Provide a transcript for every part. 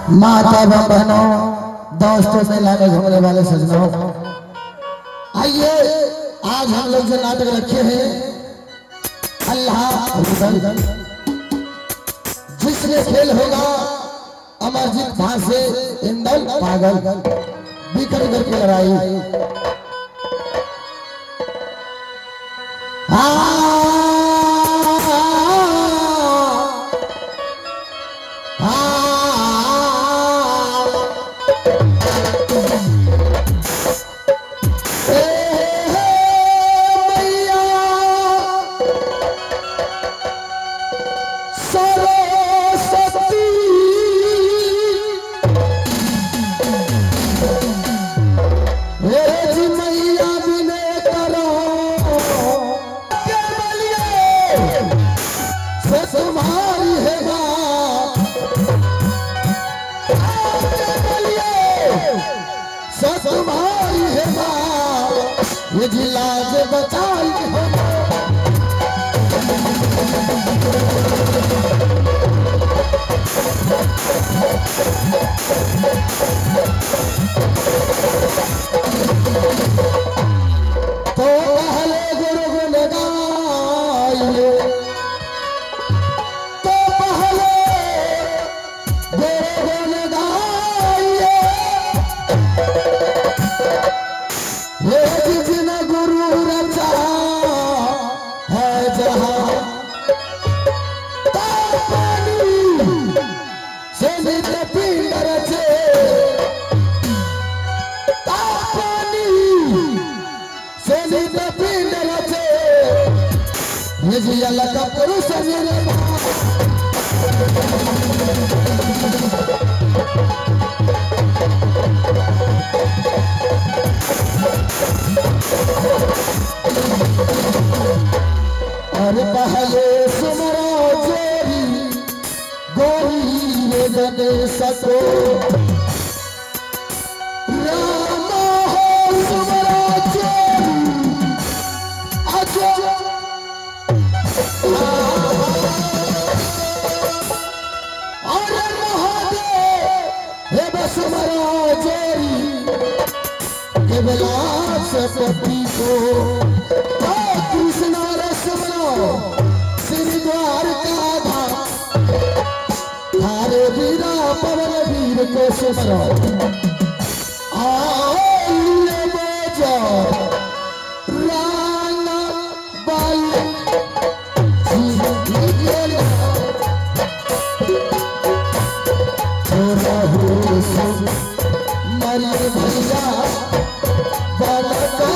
माता बहनों, दोस्तों, मेला में घूमने वाले सज्जनों, आइए आज हम लोग जो नाटक रखे हैं अल्लाह जिसने खेल होगा अमरजीत भांसे इंदल पागल बीकर करके लड़ाई। ये जिला से बचाई तो पहले गुरु गुण गाइए, तो पहले गुरु गुण गाइए, ये जिसने गुरु रचा है जहां पानी से नित्य पिंड रचे, पानी से नित्य पिंड रचे, ये जी अल्लाह का पुरुष मेरे और पहले सुमरो चोरी गोरी रे गने सको राम हो सुमरो चोरी अजो और महादेव हे बसुमरो चोरी केवला सपति को कृष्ण श्री द्वारका धाम थारे वीरा पवन वीर को सुमरो आइए बजा राना बाल छोरा हो सब मरी भैया बाल का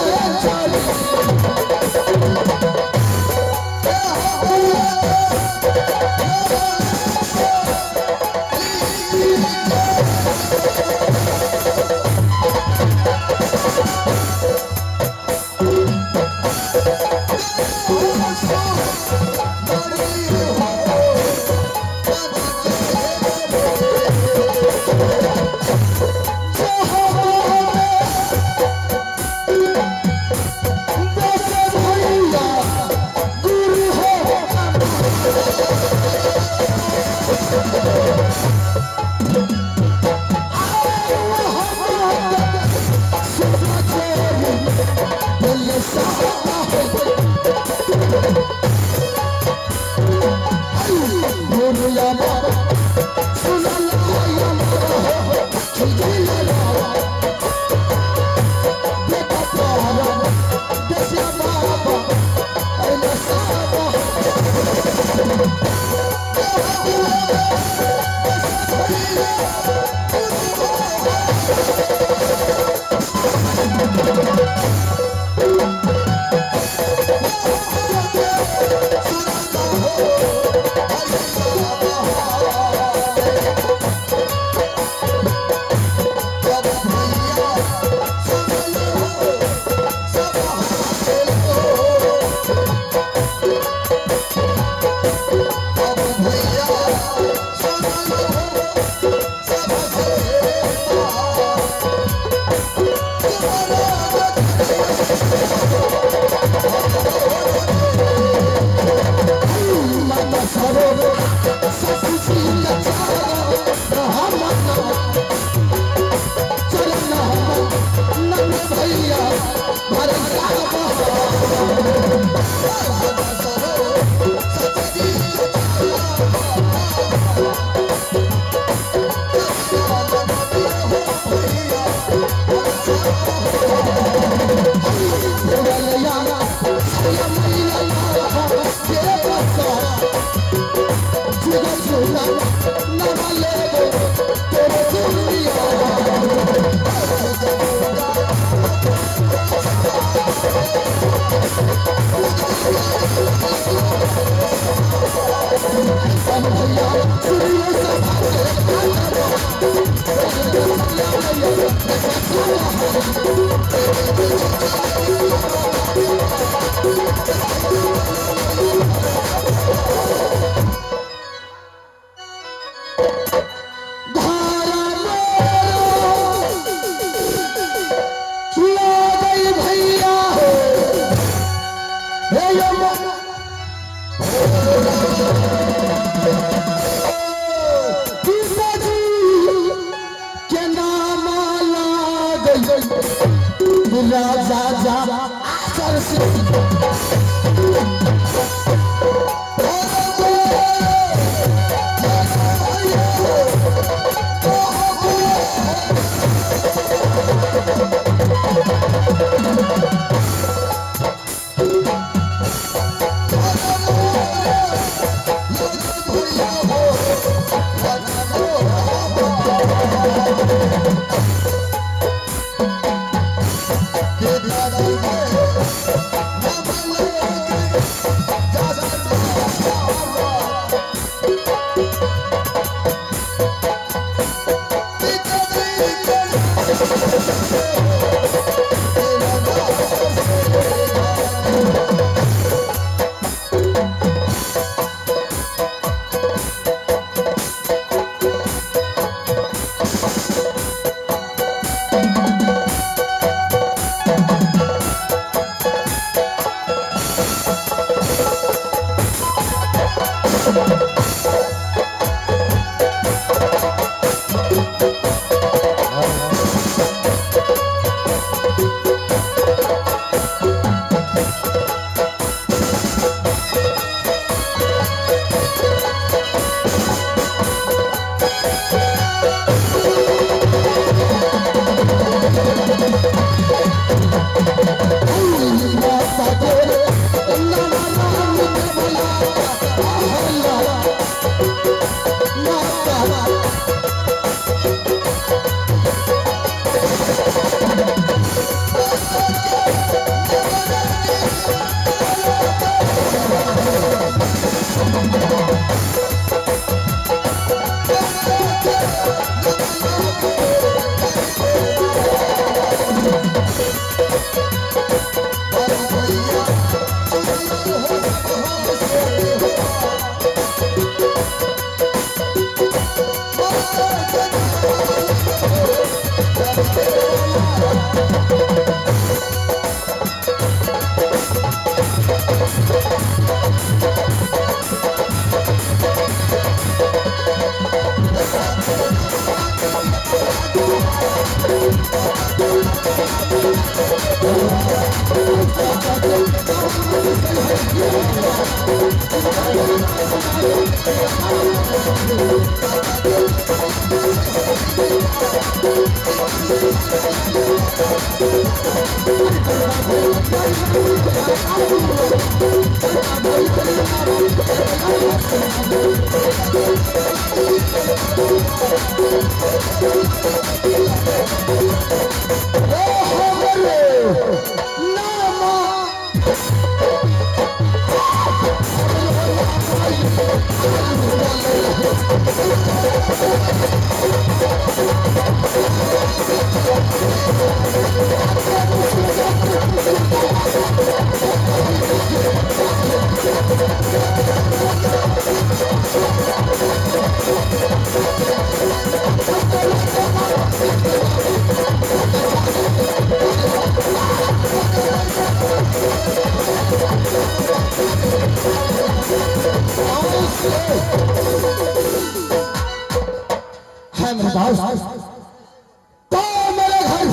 तो मेरे घर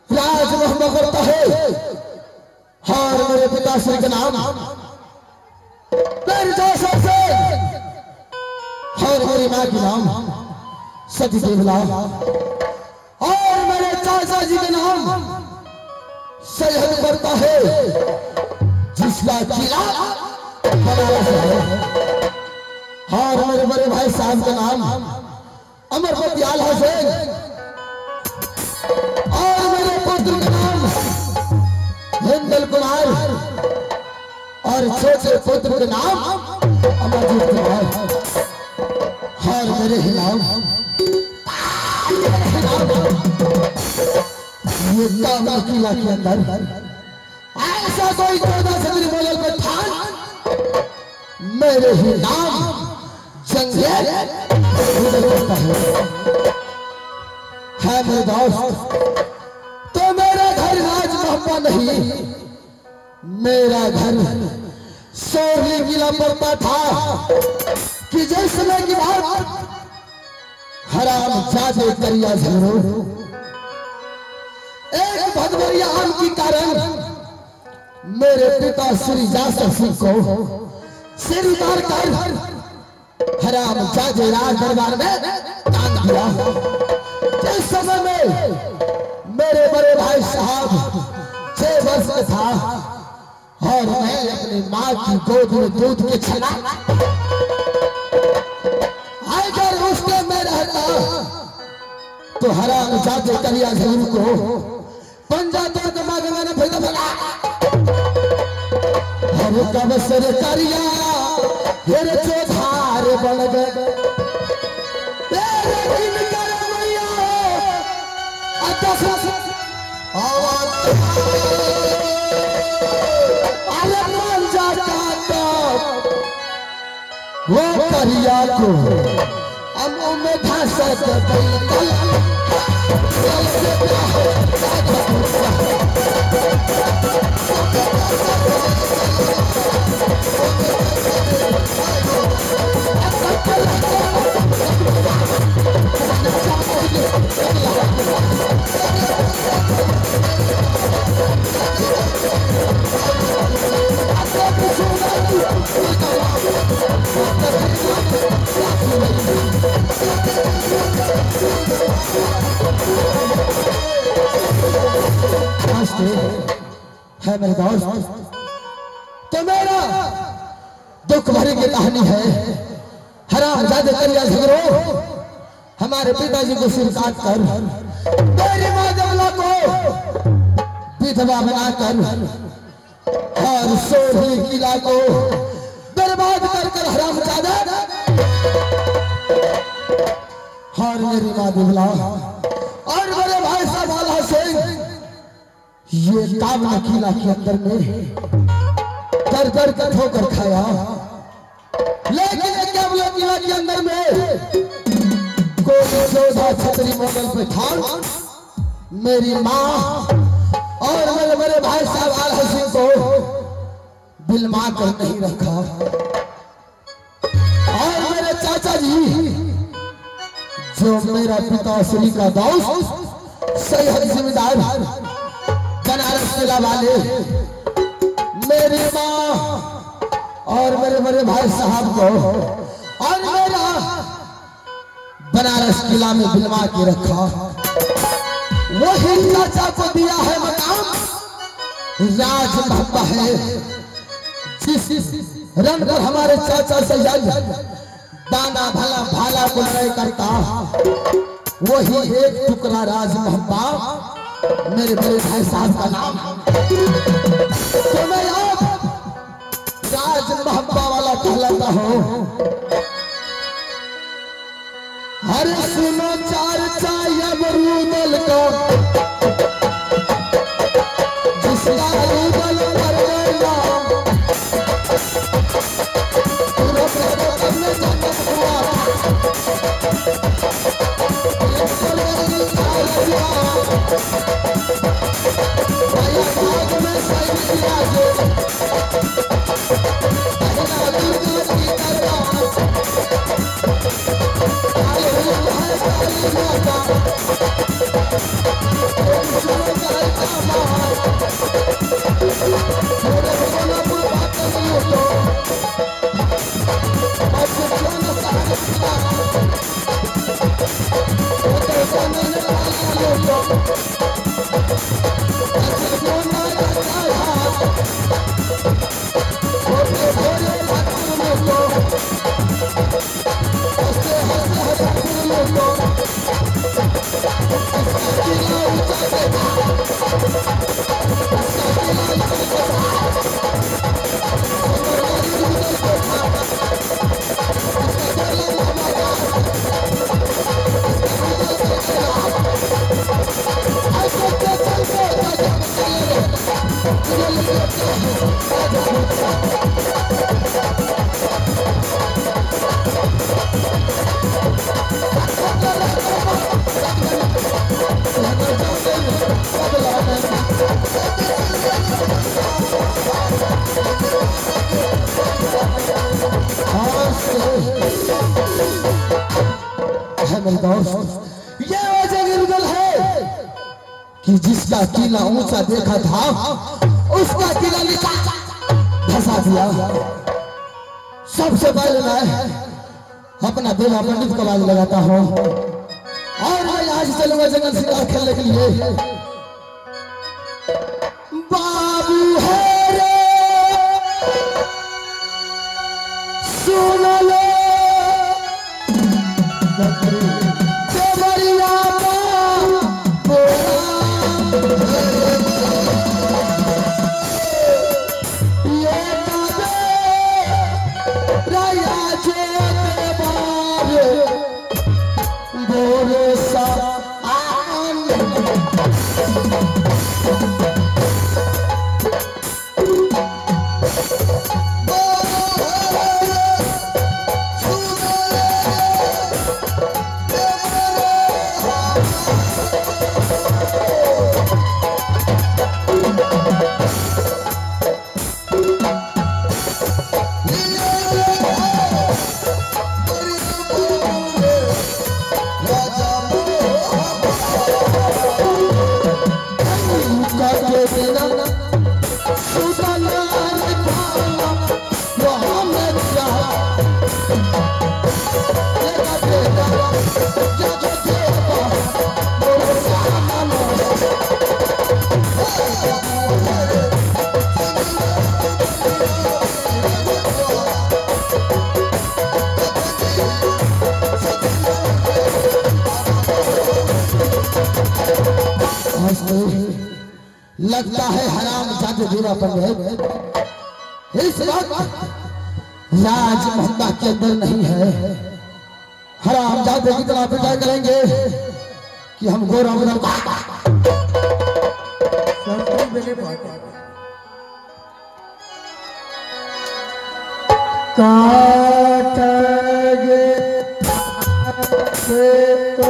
राज मोहम्मद करता है और मेरे पिताश्री का नाम और मेरी माँ की नाम सती देवलाल और मेरे चाचा जी का नाम सैयद करता है जिसका किला बनारस है और मेरे बड़े भाई साहब का नाम अमरपति आल हुसैन और मेरे पुत्र का नाम हिंदल कुमार और छोटे पुत्र का नाम अमरजीत कुमार और मेरे नाम ये कामा किला के अंदर ऐसा कोई 14 सदी मोगल में था मेरे ही नाम जंगल है मेरे दोस्त। तो मेरा घर राज मोहब्बा नहीं, मेरा घर सोरली किला पड़ता था कि जिस समय की बात हराम जादे दरिया झरो एक भदवरिया आम की कारण मेरे पिता श्री जासर सिंह को सिर उतार कर हराम जाजे राज दरबार में टांग दिया। जिस समय में मेरे बड़े भाई साहब 6 वर्ष का था और मैं अपनी माँ की गोद में दूध के छना अगर उसके में रहता तो हराम जाते कलिया जरूर को पंजा तो दिमाग में फिर भला और कब सर करिया फिर चौधार बन गए तेरे दिन कर मैया अरे मान जाता वो करिया को अमो में धसत है मेरे दोस्त तो मेरा दुख भरी की कहानी है। हराम जादे करिया झगड़ो हमारे पिताजी को सिर काट कर मेरी माँ जमला को विधवा बनाकर और सोढ़ी किला को बर्बाद कर हराम जादा और मेरी माँ जमला और मेरे भाई साहब वाला सिंह ये काबला किला के अंदर में कर ठोकर खाया। लेकिन काबला किला के अंदर में कोई 14 छतरी मोगल पे था मेरी माँ और मेरे भाई साहब आला सिंह को बिलमा कर नहीं रखा। और मेरे चाचा जी जो मेरा पिता श्री का दोस्त सही जिम्मेदार बनारस किला वाले मेरी माँ और मेरे बड़े भाई साहब को और मेरा बनारस किला में बिलवा के रखा। वही चाचा को दिया है मकाम राज महबा है जिस रंग पर हमारे चाचा से दाना भला भाला को लड़ाई करता वही एक टुकड़ा राज महबा मेरे बड़े भाई साहब का नाम तो मैं आप राज महबा वाला कहलाता हूँ। अरे सुनो चार चाय मरूदल को जिसका रूदल कर गया पूरा प्रकट में जन्नत हुआ भाग में सही किया जो ये वजह है कि जिसका किला ऊंचा देखा था उसका किला नीचा धसा दिया। सबसे पहले मैं अपना बेला पंडित को आवाज लगाता हूँ और मैं यहाँ से चलूंगा जंगल शिकार खेलने के लिए। बाबू है रे सुन लो देवरिया लगता है हराम जादू बुरा पंडित इस वक्त राज मोहब्बा के अंदर नहीं है। हराम जादू कितना पिटाई करेंगे कि हम गोरा गोरा काटेंगे तो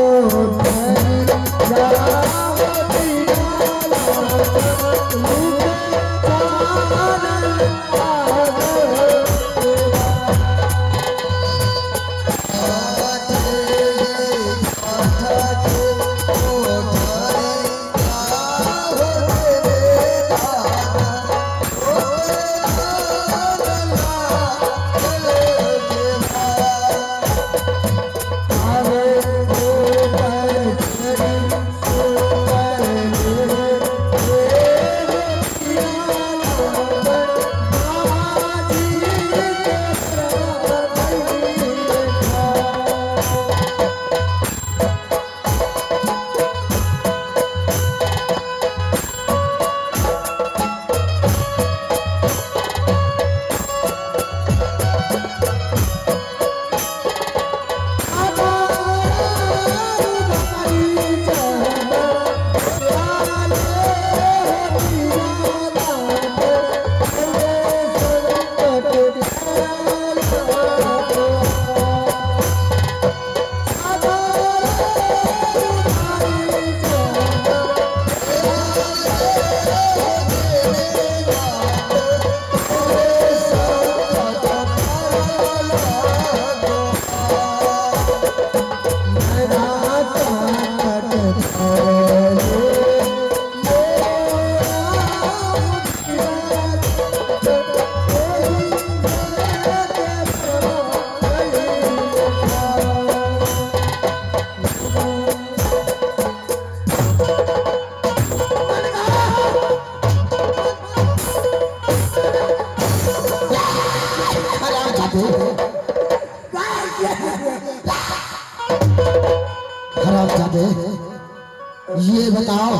ये बताओ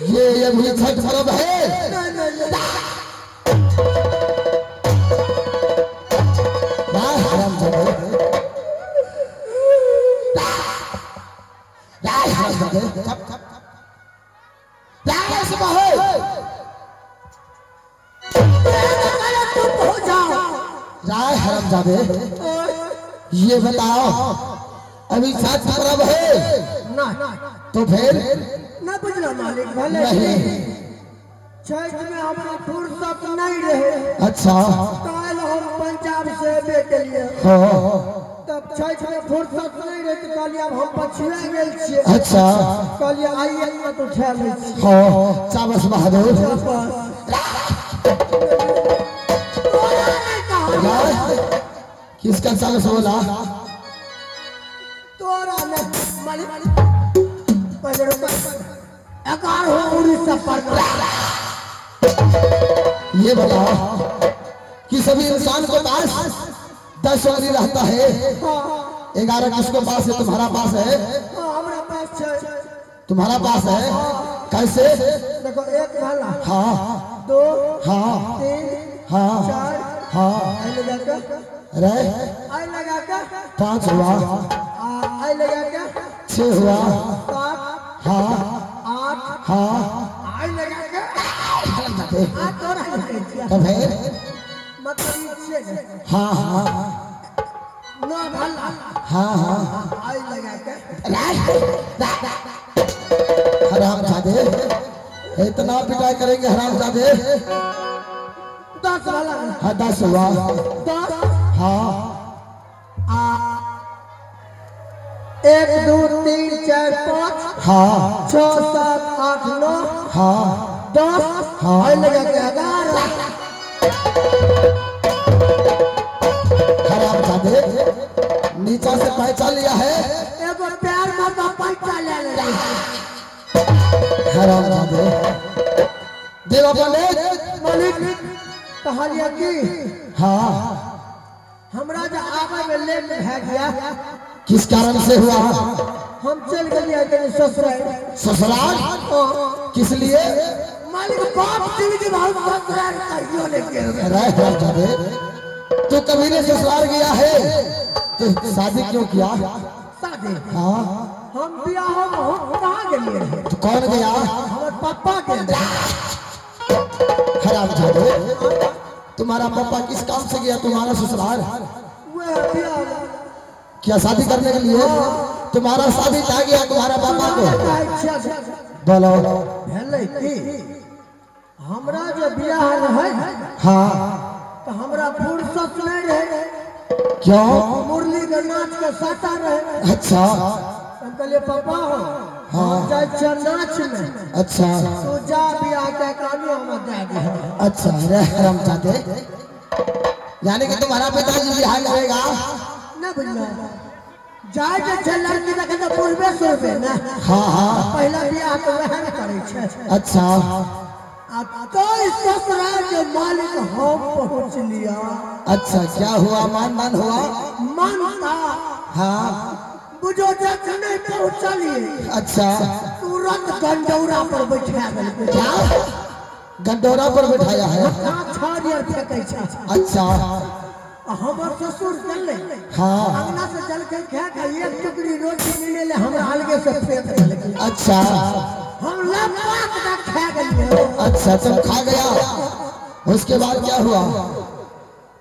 ये भी छठ पर्व है? राय हरामजादे ये बताओ अभी छठ पर्व है ना तो फिर ना बुझला मालिक भले नहीं छठ में हमरा फुर्सत नहीं रहे। अच्छा कल हम पंजाब से बेच लिए तब छठ में फुर्सत नहीं रहती कहलिए अब हम पछुआ गेल छियै। अच्छा कहलिए आइए मत उठा ले छी। हाँ चाबस बहादुर किसका चाबस बोला तोरा ने मालिक पहले एकार हो उड़ीसा पर ये बताओ कि सभी इंसान को पास 10 उंगली रहता है, 11 किसको पास है? तुम्हारा पास है? हमारा पास है। तुम्हारा पास है? कैसे? देखो एक भाला हाँ 2 हाँ 3 हाँ 4 हाँ आई लगा के रे आई लगा के 5 हुआ, आई लगा के 6 हुआ, 7 हाँ 8 हाँ आई लगा के आ तोरा तो फिर मतलब छे हाँ हाँ ना भाला हाँ हाँ आई लगा के हरामजादे इतना पिटाई करेंगे हरामजादे। 10 भाला हाँ 10 हुआ, 10 हाँ 1 2 3 4 5 हाँ 6 7 8 9 हाँ 10 हाँ आई लगा के 11 हरामजादे नीचा से पहचान लिया है। एगो प्यार में पैसा ले ले हरामजादे देवा पंडित मालिक कहलिए कि हाँ हमरा जो आवे में लेट है गया किस कारण से हुआ? हम चल गए तेरे ससुराल। ससुराल किस लिए? मालिक बाप जी की बहुत ससुराल करियो लेके रह हरामजादे तू कभी ने ससुराल गया है तो शादी क्यों किया? शादी हाँ हम बियाह हम कहां गेलिए? तो कौन गया? हमर पापा के। हरामजादे तुम्हारा पापा किस काम से गया तुम्हारा ससुराल? वो बियाह क्या शादी करने के लिए? तुम्हारा शादी क्या गया तुम्हारा पापा को? बोलो भेलै कि हमरा जो बियाह है हाँ तो हमरा फुर्सत नहीं रहे। क्यों? मुरली के नाच के साटा रहे। अच्छा हम कहलिए पापा हम जाय छ नाच में। अच्छा तू जा बियाह के कानी हम दे दे। अच्छा रे हरामजादे यानी कि तुम्हारा पिताजी बिहार करेगा? ना बुझना जाय के छ लड़की देखे तो पूर्वे सुरबे ना। हाँ हाँ पहला बियाह तो वह न करे छ। अच्छा तो इस ससुराल के मालिक हम पहुंच लिया। अच्छा क्या हुआ? मान हुआ? मानता हाँ बुझो जब नहीं पहुंचलिए अच्छा तुरंत गंडौरा पर बैठा गए। क्या गंडौरा पर बिठाया है? छाड़ियर फेंकै छ। अच्छा हमर ससुर चलले हाँ अंगना से चल के खा के एक टुकड़ी रोटी मिले ले हमरा अलगे से फेंक देलकै। अच्छा हम लपाट के खा गए। अच्छा तुम खा गया उसके बाद क्या हुआ?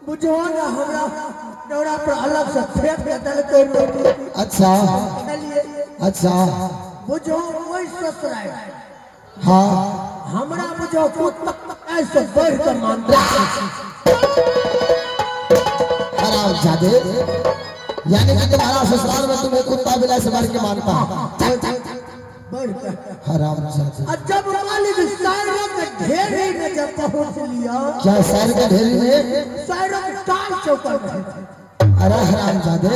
बुझो ना हमरा डौरा पर अलग से फेंक के देलकै रोटी। अच्छा चलिए अच्छा बुझो वही ससुराल हाँ हमरा बुझो कुत्ता ऐसे बढ़ के मानता हरामजादे यानी कि तुम्हारा ससुराल में तुम्हें कुत्ता बिलाई से बढ़ के मानता बढ़ के। हरामजादे जब मालिक सायरा के ढेरी में जब पहुंच लिया क्या शहर का ढेरी में सायरा के टाल चौकर। अरे हरामजादे